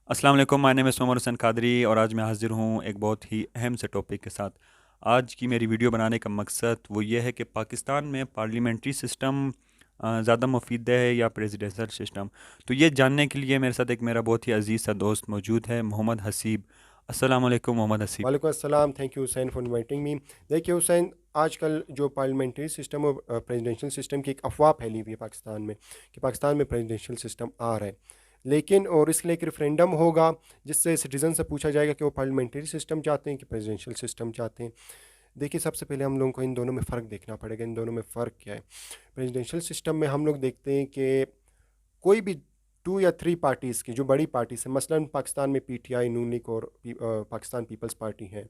अस्सलाम वालेकुम, my name is Umar Hussain Qadri और आज मैं हाज़िर हूँ एक बहुत ही अहम से टॉपिक के साथ। आज की मेरी वीडियो बनाने का मकसद वो ये है कि पाकिस्तान में पार्लियामेंट्री सिस्टम ज़्यादा मुफीद है या प्रेसिडेंशियल सिस्टम। तो ये जानने के लिए मेरे साथ एक मेरा बहुत ही अज़ीज़ सा दोस्त मौजूद है, मोहम्मद हसीब। अस्सलाम वालेकुम मोहम्मद हसीब। वालेकुम अस्सलाम। Thank you Hussain for inviting me. देखिए हुसैन, आजकल जो पार्लियामेंट्री सिस्टम और प्रेसिडेंशियल सिस्टम की एक अफवाह फैली हुई है पाकिस्तान में कि पाकिस्तान में प्रेसिडेंशियल सिस्टम आ रहा है, लेकिन और इसके लिए एक रेफरेंडम होगा जिससे सिटीज़न से पूछा जाएगा कि वो पार्लियामेंट्री सिस्टम चाहते हैं कि प्रेसिडेंशियल सिस्टम चाहते हैं। देखिए, सबसे पहले हम लोगों को इन दोनों में फ़र्क देखना पड़ेगा। इन दोनों में फ़र्क क्या है? प्रेसिडेंशियल सिस्टम में हम लोग देखते हैं कि कोई भी टू या थ्री पार्टीज़ की जो बड़ी पार्टीज़ है, मसलन पाकिस्तान में पीटीआई, नून लीग और पाकिस्तान पीपल्स पार्टी है,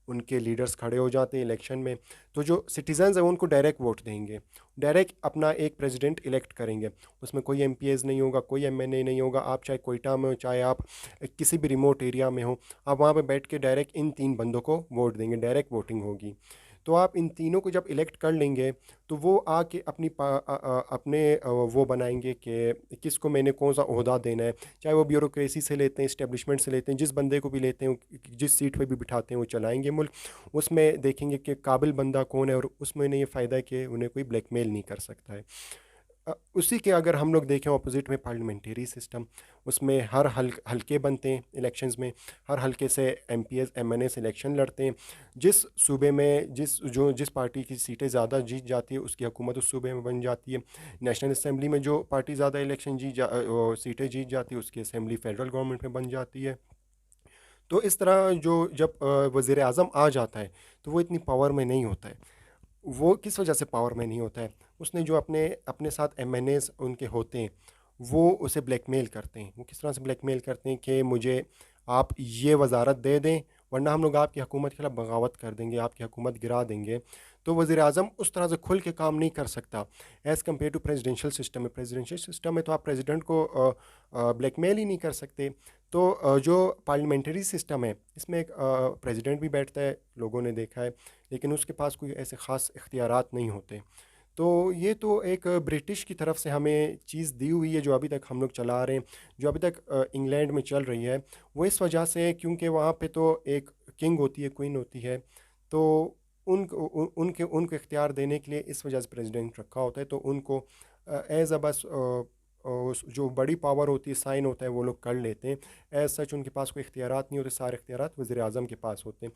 उनके लीडर्स खड़े हो जाते हैं इलेक्शन में। तो जो सिटीजन्स हैं वो उनको डायरेक्ट वोट देंगे, डायरेक्ट अपना एक प्रेसिडेंट इलेक्ट करेंगे। उसमें कोई एमपीएस नहीं होगा, कोई एमएनए नहीं होगा। आप चाहे कोयटा में हो, चाहे आप किसी भी रिमोट एरिया में हो, आप वहाँ पे बैठ के डायरेक्ट इन तीन बंदों को वोट देंगे, डायरेक्ट वोटिंग होगी। तो आप इन तीनों को जब इलेक्ट कर लेंगे तो वो आके वो बनाएंगे कि किसको मैंने कौन सा ओहदा देना है। चाहे वो ब्यूरोक्रेसी से लेते हैं, इस्टेब्लिशमेंट से लेते हैं, जिस बंदे को भी लेते हैं, जिस सीट पे भी बिठाते हैं वो चलाएंगे मुल्क। उसमें देखेंगे कि काबिल बंदा कौन है, और उसमें इन्हें ये फ़ायदा है कि उन्हें कोई ब्लैकमेल नहीं कर सकता है। उसी के अगर हम लोग देखें ऑपोजिट में पार्लियामेंट्री सिस्टम, उसमें हर हलके बनते हैं इलेक्शंस में। हर हलके से एमपीएस एमएनए इलेक्शन लड़ते हैं। जिस सूबे में जिस पार्टी की सीटें ज़्यादा जीत जाती है उसकी हुकूमत उस सूबे में बन जाती है। नेशनल असम्बली में जो पार्टी ज़्यादा सीटें जीत जाती है उसकी असम्बली फेडरल गवर्नमेंट में बन जाती है। तो इस तरह जो जब वज़ीर आज़म आ जाता है तो वो इतनी पावर में नहीं होता है। वो किस वजह से पावर में नहीं होता है? उसने जो अपने अपने साथ एमएनएज़ उनके होते हैं, वो उसे ब्लैकमेल करते हैं। वो किस तरह से ब्लैकमेल करते हैं कि मुझे आप ये वज़ारत दे दें, वरना हम लोग आपकी हुकूमत के खिलाफ बगावत कर देंगे, आपकी हुकूमत गिरा देंगे। तो वज़ीर आज़म उस तरह से खुल के काम नहीं कर सकता as compare to presidential system में। प्रेसिडेंशियल सिस्टम में तो आप प्रेसिडेंट को ब्लैकमेल ही नहीं कर सकते। तो जो पार्लियामेंट्री सिस्टम है इसमें एक प्रेसिडेंट भी बैठता है, लोगों ने देखा है, लेकिन उसके पास कोई ऐसे ख़ास इख्तियारात नहीं होते। तो ये तो एक ब्रिटिश की तरफ से हमें चीज़ दी हुई है जो अभी तक हम लोग चला रहे हैं, जो अभी तक इंग्लैंड में चल रही है। वो इस वजह से क्योंकि वहाँ पे तो एक किंग होती है, क्वीन होती है। तो उनके उनको इख्तियार देने के लिए इस वजह से प्रेसिडेंट रखा होता है। तो उनको एज अ बस जो बड़ी पावर होती है, साइन होता है, वो लोग कर लेते हैं। एज सच उनके पास कोई इख्तियारात नहीं होते, सारे इख्तियारात वज़ीर आज़म के पास होते हैं।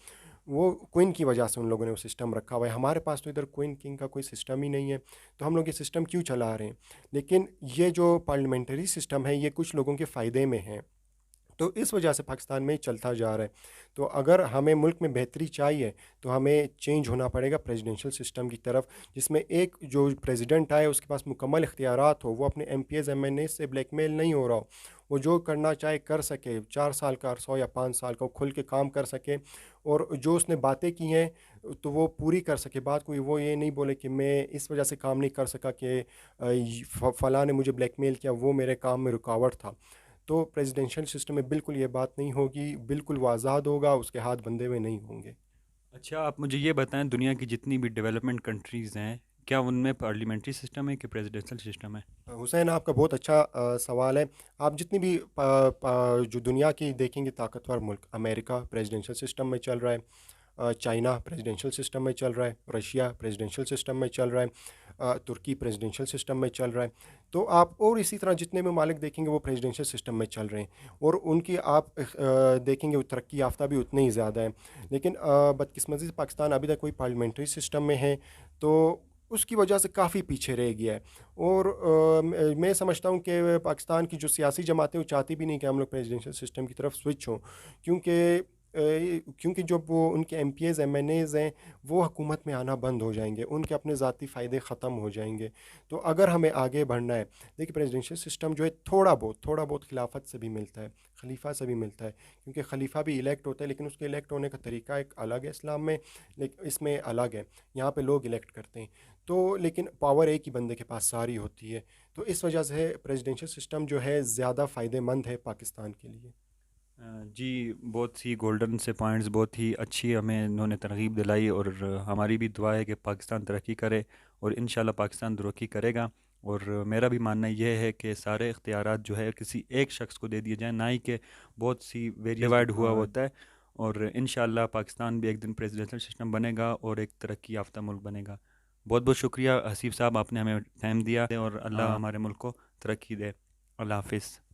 वो क्वीन की वजह से उन लोगों ने वो सिस्टम रखा हुआ है। हमारे पास तो इधर क्वीन किंग का कोई सिस्टम ही नहीं है, तो हम लोग ये सिस्टम क्यों चला रहे हैं? लेकिन ये जो पार्लियामेंट्री सिस्टम है ये कुछ लोगों के फ़ायदे में है, तो इस वजह से पाकिस्तान में चलता जा रहा है। तो अगर हमें मुल्क में बेहतरी चाहिए तो हमें चेंज होना पड़ेगा प्रेसिडेंशियल सिस्टम की तरफ, जिसमें एक जो प्रेसिडेंट आए उसके पास मुकम्मल इख्तियारात हो, वो अपने एमपीएस एमएनए से ब्लैकमेल नहीं हो रहा हो, वो जो करना चाहे कर सके, 4 साल का अरसा या 5 साल का, वो खुल के काम कर सके, और जो उसने बातें की हैं तो वो पूरी कर सके। बात कोई वो ये नहीं बोले कि मैं इस वजह से काम नहीं कर सका कि फ़लाँ ने मुझे ब्लैकमेल किया, वो मेरे काम में रुकावट था। तो प्रेसिडेंशियल सिस्टम में बिल्कुल ये बात नहीं होगी, बिल्कुल वो आज़ाद होगा, उसके हाथ बंधे हुए नहीं होंगे। अच्छा, आप मुझे ये बताएं, दुनिया की जितनी भी डेवलपमेंट कंट्रीज़ हैं, क्या उनमें पार्लियामेंट्री सिस्टम है कि प्रेसिडेंशियल सिस्टम है? हुसैन, आपका बहुत अच्छा सवाल है। आप जितनी भी जो दुनिया की देखेंगे ताकतवर मुल्क, अमेरिका प्रेसिडेंशियल सिस्टम में चल रहा है, चाइना प्रेसिडेंशियल सिस्टम में चल रहा है, रशिया प्रेसिडेंशियल सिस्टम में चल रहा है, तुर्की प्रेसिडेंशियल सिस्टम में चल रहा है। तो आप और इसी तरह जितने भी मालिक देखेंगे वो प्रेसिडेंशियल सिस्टम में चल रहे हैं, और उनकी आप देखेंगे वो तरक्की याफ्ता भी उतने ही ज़्यादा है। लेकिन बदकिस्मती से पाकिस्तान अभी तक कोई पार्लियामेंट्री सिस्टम में है, तो उसकी वजह से काफ़ी पीछे रह गया है। और मैं समझता हूँ कि पाकिस्तान की जो सियासी जमातें वो चाहती भी नहीं कि हम लोग प्रेसिडेंशियल सिस्टम की तरफ स्विच हों, क्योंकि क्योंकि जो वो उनके एमपीएस एमएनएज़ हैं वो हुकूमत में आना बंद हो जाएंगे, उनके अपने ज़ाती फ़ायदे ख़त्म हो जाएंगे। तो अगर हमें आगे बढ़ना है, देखिए प्रेसिडेंशियल सिस्टम जो है थोड़ा बहुत खिलाफत से भी मिलता है, खलीफा से भी मिलता है, क्योंकि खलीफा भी इलेक्ट होता है, लेकिन उसके इलेक्ट होने का तरीका एक अलग है इस्लाम में, लेकिन इसमें अलग है। यहाँ पे लोग इलेक्ट करते हैं, तो लेकिन पावर एक ही बंदे के पास सारी होती है। तो इस वजह से प्रेसिडेंशियल सिस्टम जो है ज़्यादा फ़ायदेमंद है पाकिस्तान के लिए। जी, बहुत सी गोल्डन से पॉइंट्स, बहुत ही अच्छी हमें इन्होंने तरगीब दिलाई और हमारी भी दुआ है कि पाकिस्तान तरक्की करे और इंशाल्लाह पाकिस्तान तरक्की करेगा। और मेरा भी मानना यह है कि सारे इख्तियारात जो है किसी एक शख्स को दे दिए जाएँ, ना ही कि बहुत सी वेरियस डिवाइड हुआ होता है। और इंशाल्लाह पाकिस्तान भी एक दिन प्रेसिडेंशियल सिस्टम बनेगा और एक तरक्की याफ्ता मुल्क बनेगा। बहुत बहुत शुक्रिया हसीब साहब, आपने हमें टाइम दिया और अल्लाह हमारे मुल्क को तरक्की दे। अल्लाह हाफिज़।